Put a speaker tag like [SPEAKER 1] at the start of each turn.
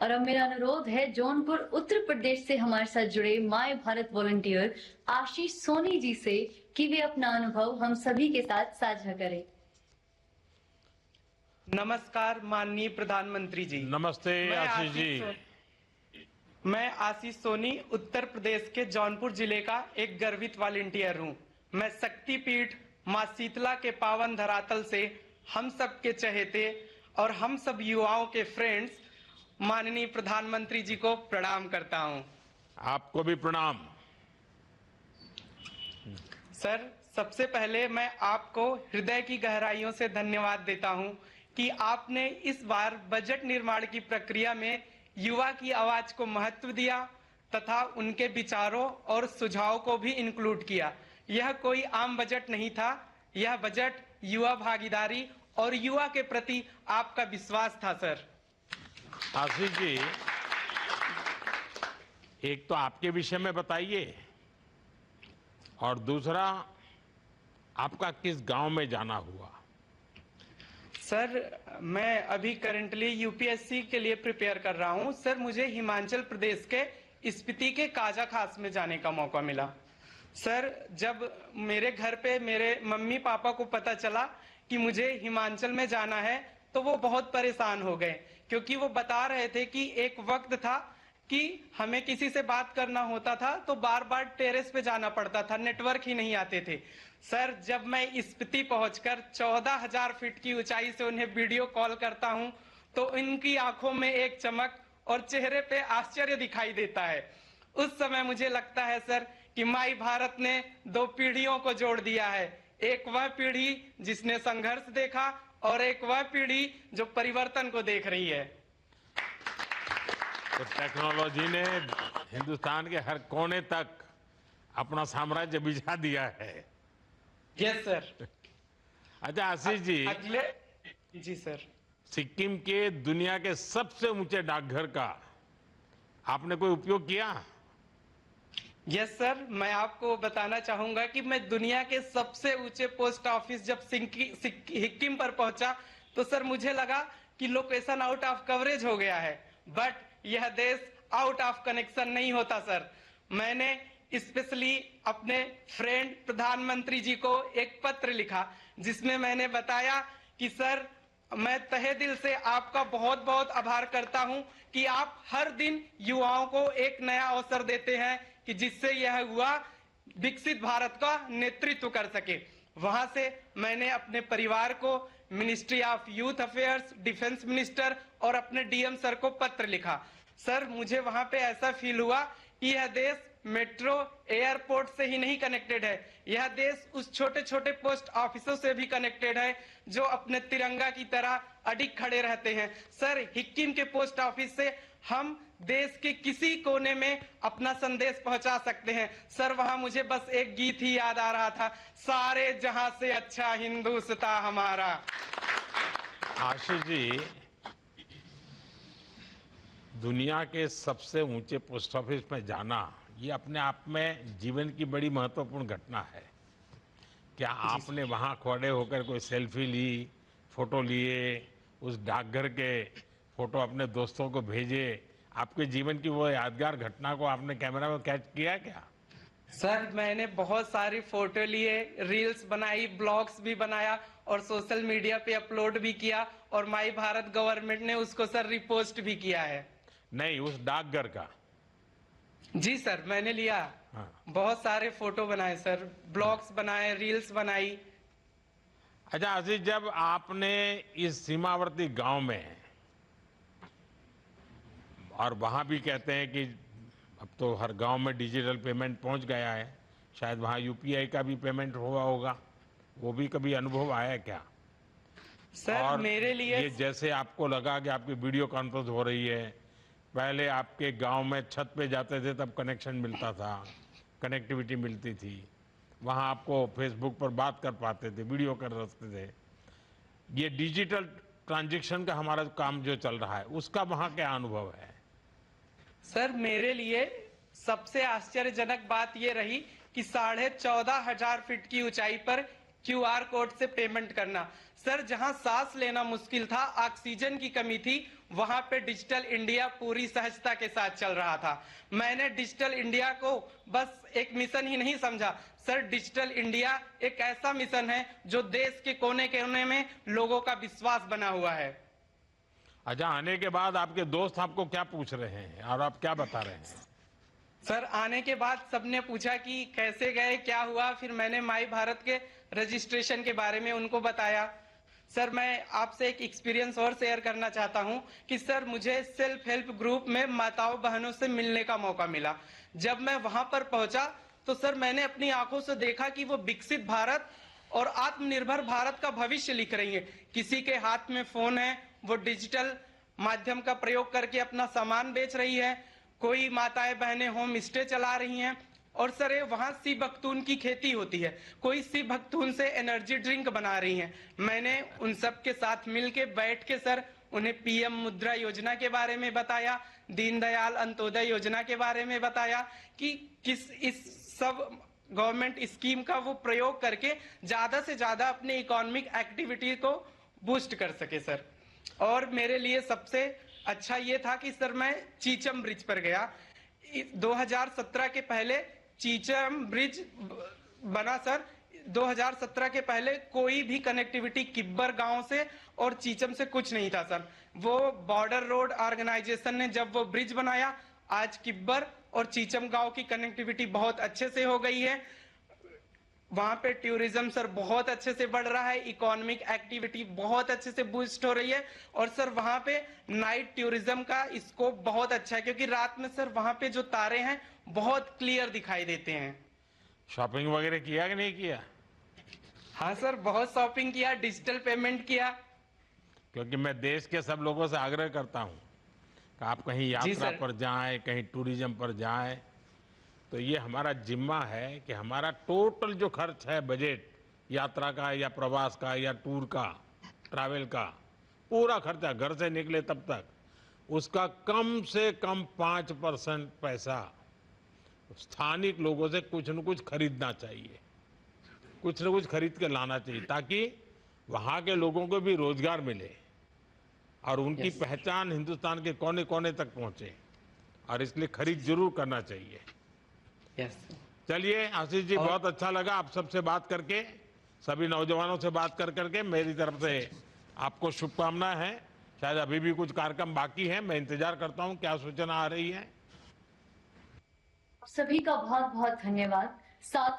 [SPEAKER 1] और अब मेरा अनुरोध है जौनपुर उत्तर प्रदेश से हमारे साथ जुड़े माय भारत वॉलंटियर आशीष सोनी जी से कि वे अपना अनुभव हम सभी के साथ साझा करें।
[SPEAKER 2] नमस्कार माननीय प्रधानमंत्री जी।
[SPEAKER 3] नमस्ते आशीष जी।
[SPEAKER 2] मैं आशीष सोनी उत्तर प्रदेश के जौनपुर जिले का एक गर्वित वॉलंटियर हूं। मैं शक्तिपीठ मां शीतला के पावन धरातल से हम सब के चहेते और हम सब युवाओं के फ्रेंड्स माननीय प्रधानमंत्री जी को प्रणाम करता हूं।
[SPEAKER 3] आपको भी प्रणाम।
[SPEAKER 2] सर, सबसे पहले मैं आपको हृदय की गहराइयों से धन्यवाद देता हूं कि आपने इस बार बजट निर्माण की प्रक्रिया में युवा की आवाज को महत्व दिया तथा उनके विचारों और सुझावों को भी इंक्लूड किया। यह कोई आम बजट नहीं था, यह बजट युवा भागीदारी और युवा के प्रति आपका विश्वास था। सर
[SPEAKER 3] आशीष जी, एक तो आपके विषय में बताइए और दूसरा आपका किस गांव में जाना हुआ।
[SPEAKER 2] सर, मैं अभी करंटली यूपीएससी के लिए प्रिपेयर कर रहा हूं। सर, मुझे हिमाचल प्रदेश के स्पीति के काजा खास में जाने का मौका मिला। सर, जब मेरे घर पे मेरे मम्मी पापा को पता चला कि मुझे हिमाचल में जाना है तो वो बहुत परेशान हो गए, क्योंकि वो बता रहे थे कि एक वक्त था कि हमें किसी से बात करना होता था तो बार बार टेरेस पे जाना पड़ता था, नेटवर्क ही नहीं आते थे। सर, जब मैं स्पीति पहुंचकर 14,000 फीट की ऊंचाई से उन्हें वीडियो कॉल करता हूं तो इनकी आंखों में एक चमक और चेहरे पे आश्चर्य दिखाई देता है। उस समय मुझे लगता है सर कि माई भारत ने दो पीढ़ियों को जोड़ दिया है। एक वह पीढ़ी जिसने संघर्ष देखा और एक वह पीढ़ी जो परिवर्तन को देख रही है।
[SPEAKER 3] तो टेक्नोलॉजी ने हिंदुस्तान के हर कोने तक अपना साम्राज्य बिछा दिया है।
[SPEAKER 2] Yes sir.
[SPEAKER 3] अच्छा आशीष जी,
[SPEAKER 2] जी सर,
[SPEAKER 3] सिक्किम के दुनिया के सबसे ऊंचे डाकघर का आपने कोई उपयोग किया?
[SPEAKER 2] यस सर, मैं आपको बताना चाहूंगा कि मैं दुनिया के सबसे ऊंचे पोस्ट ऑफिस जब सिक्किम पर पहुंचा तो सर मुझे लगा कि लोकेशन आउट ऑफ कवरेज हो गया है, बट यह देश आउट ऑफ कनेक्शन नहीं होता सर। मैंने स्पेशली अपने फ्रेंड प्रधानमंत्री जी को एक पत्र लिखा जिसमें मैंने बताया कि सर, मैं तहे दिल से आपका बहुत बहुत आभार करता हूं कि आप हर दिन युवाओं को एक नया अवसर देते हैं कि जिससे यह युवा विकसित भारत का नेतृत्व कर सके। वहां से मैंने अपने परिवार को, ministry of youth affairs, defence minister और अपने डीएम सर को पत्र लिखा। सर, मुझे वहां पे ऐसा फील हुआ कि यह देश मेट्रो एयरपोर्ट से ही नहीं कनेक्टेड है, यह देश उस छोटे छोटे पोस्ट ऑफिसों से भी कनेक्टेड है जो अपने तिरंगा की तरह अडिग खड़े रहते हैं। सर, सिक्किम के पोस्ट ऑफिस से हम देश के किसी कोने में अपना संदेश पहुंचा सकते हैं। सर, वहां मुझे बस एक गीत ही याद आ रहा था, सारे जहां से अच्छा हिंदुस्तान हमारा।
[SPEAKER 3] आशीष जी, दुनिया के सबसे ऊंचे पोस्ट ऑफिस में जाना ये अपने आप में जीवन की बड़ी महत्वपूर्ण घटना है। क्या आपने वहां खड़े होकर कोई सेल्फी ली, फोटो लिए, उस डाकघर के फोटो अपने दोस्तों को भेजे? आपके जीवन की वो यादगार घटना को आपने कैमरा में कैच किया क्या?
[SPEAKER 2] सर, मैंने बहुत सारी फोटो लिए, रील्स बनाई, ब्लॉग्स भी बनाया और सोशल मीडिया पे अपलोड भी किया और माई भारत गवर्नमेंट ने उसको सर रिपोस्ट भी किया है।
[SPEAKER 3] नहीं, उस डाकघर का?
[SPEAKER 2] जी सर, मैंने लिया।
[SPEAKER 3] हाँ।
[SPEAKER 2] बहुत सारे फोटो बनाए सर, ब्लॉग्स बनाए, रील्स बनाई।
[SPEAKER 3] अच्छा आशीष, जब आपने इस सीमावर्ती गांव में, और वहां भी कहते हैं कि अब तो हर गांव में डिजिटल पेमेंट पहुंच गया है, शायद वहां यूपीआई का भी पेमेंट हुआ होगा, वो भी कभी अनुभव आया क्या?
[SPEAKER 2] सर,
[SPEAKER 3] और
[SPEAKER 2] मेरे लिए
[SPEAKER 3] ये जैसे आपको लगा कि आपकी वीडियो कॉन्फ्रेंस हो रही है, पहले आपके गांव में छत पे जाते थे तब कनेक्शन मिलता था, कनेक्टिविटी मिलती थी, वहां आपको फेसबुक पर बात कर पाते थे, वीडियो कर सकते थे। ये डिजिटल ट्रांजैक्शन का हमारा काम जो चल रहा है उसका वहां क्या अनुभव है?
[SPEAKER 2] सर, मेरे लिए सबसे आश्चर्यजनक बात यह रही कि 14,500 फीट की ऊंचाई पर क्यूआर कोड से पेमेंट करना। सर, जहां सांस लेना मुश्किल था, ऑक्सीजन की कमी थी, वहां पे डिजिटल इंडिया पूरी सहजता के साथ चल रहा था। मैंने डिजिटल इंडिया को बस एक मिशन ही नहीं समझा सर, डिजिटल इंडिया एक ऐसा मिशन है जो देश के कोने कोने में लोगों का विश्वास बना हुआ है।
[SPEAKER 3] अच्छा, आने के बाद आपके दोस्त आपको क्या पूछ रहे हैं और आप क्या बता रहे हैं?
[SPEAKER 2] सर, आने के बाद सबने पूछा कि कैसे गए, क्या हुआ। फिर मैंने माई भारत के रजिस्ट्रेशन के बारे में उनको बताया। सर, मैं आपसे एक एक्सपीरियंस और शेयर करना चाहता हूं कि सर, मुझे सेल्फ हेल्प ग्रुप में माताओं बहनों से मिलने का मौका मिला। जब मैं वहां पर पहुंचा तो सर, मैंने अपनी आंखों से देखा कि वो विकसित भारत और आत्मनिर्भर भारत का भविष्य लिख रही है। किसी के हाथ में फोन है, वो डिजिटल माध्यम का प्रयोग करके अपना सामान बेच रही है। कोई माताएं बहनें होम स्टे चला रही हैं। और सर, ये वहां सी बख्तून की खेती होती है, कोई सी बख्तून से एनर्जी ड्रिंक बना रही हैं। मैंने उन सब के साथ मिलके बैठ के सर उन्हें पीएम मुद्रा योजना के बारे में बताया, दीनदयाल अंत्योदय योजना के बारे में बताया कि किस इस सब गवर्नमेंट स्कीम का वो प्रयोग करके ज्यादा से ज्यादा अपने इकोनॉमिक एक्टिविटी को बूस्ट कर सके सर। और मेरे लिए सबसे अच्छा ये था कि सर, मैं चीचम ब्रिज पर गया। 2017 के पहले चीचम ब्रिज बना सर। 2017 के पहले कोई भी कनेक्टिविटी किब्बर गांव से और चीचम से कुछ नहीं था सर। वो बॉर्डर रोड ऑर्गेनाइजेशन ने जब वो ब्रिज बनाया, आज किब्बर और चीचम गांव की कनेक्टिविटी बहुत अच्छे से हो गई है। वहां पे टूरिज्म सर बहुत अच्छे से बढ़ रहा है, इकोनॉमिक एक्टिविटी बहुत अच्छे से बूस्ट हो रही है। और सर, वहां पे नाइट टूरिज्म का स्कोप बहुत अच्छा है, क्योंकि रात में सर वहां पे जो तारे हैं बहुत क्लियर दिखाई देते हैं।
[SPEAKER 3] शॉपिंग वगैरह किया कि नहीं किया?
[SPEAKER 2] हाँ सर, बहुत शॉपिंग किया, डिजिटल पेमेंट किया।
[SPEAKER 3] क्योंकि मैं देश के सब लोगों से आग्रह करता हूं कि आप कहीं यात्रा पर जाएं, कहीं टूरिज्म पर जाएं, तो ये हमारा जिम्मा है कि हमारा टोटल जो खर्च है, बजट यात्रा का या प्रवास का या टूर का, ट्रैवल का पूरा खर्चा घर से निकले तब तक, उसका कम से कम 5% पैसा स्थानिक लोगों से कुछ न कुछ खरीदना चाहिए, कुछ न कुछ खरीद के लाना चाहिए, ताकि वहाँ के लोगों को भी रोजगार मिले और उनकी पहचान हिंदुस्तान के कोने कोने तक पहुंचे। और इसलिए खरीद जरूर करना चाहिए। चलिए आशीष जी, बहुत अच्छा लगा आप सबसे बात करके, सभी नौजवानों से बात कर करके। मेरी तरफ से आपको शुभकामनाएं हैं। शायद अभी भी कुछ कार्यक्रम बाकी हैं, मैं इंतजार करता हूं क्या सूचना आ रही है।
[SPEAKER 1] सभी का बहुत बहुत धन्यवाद। साथ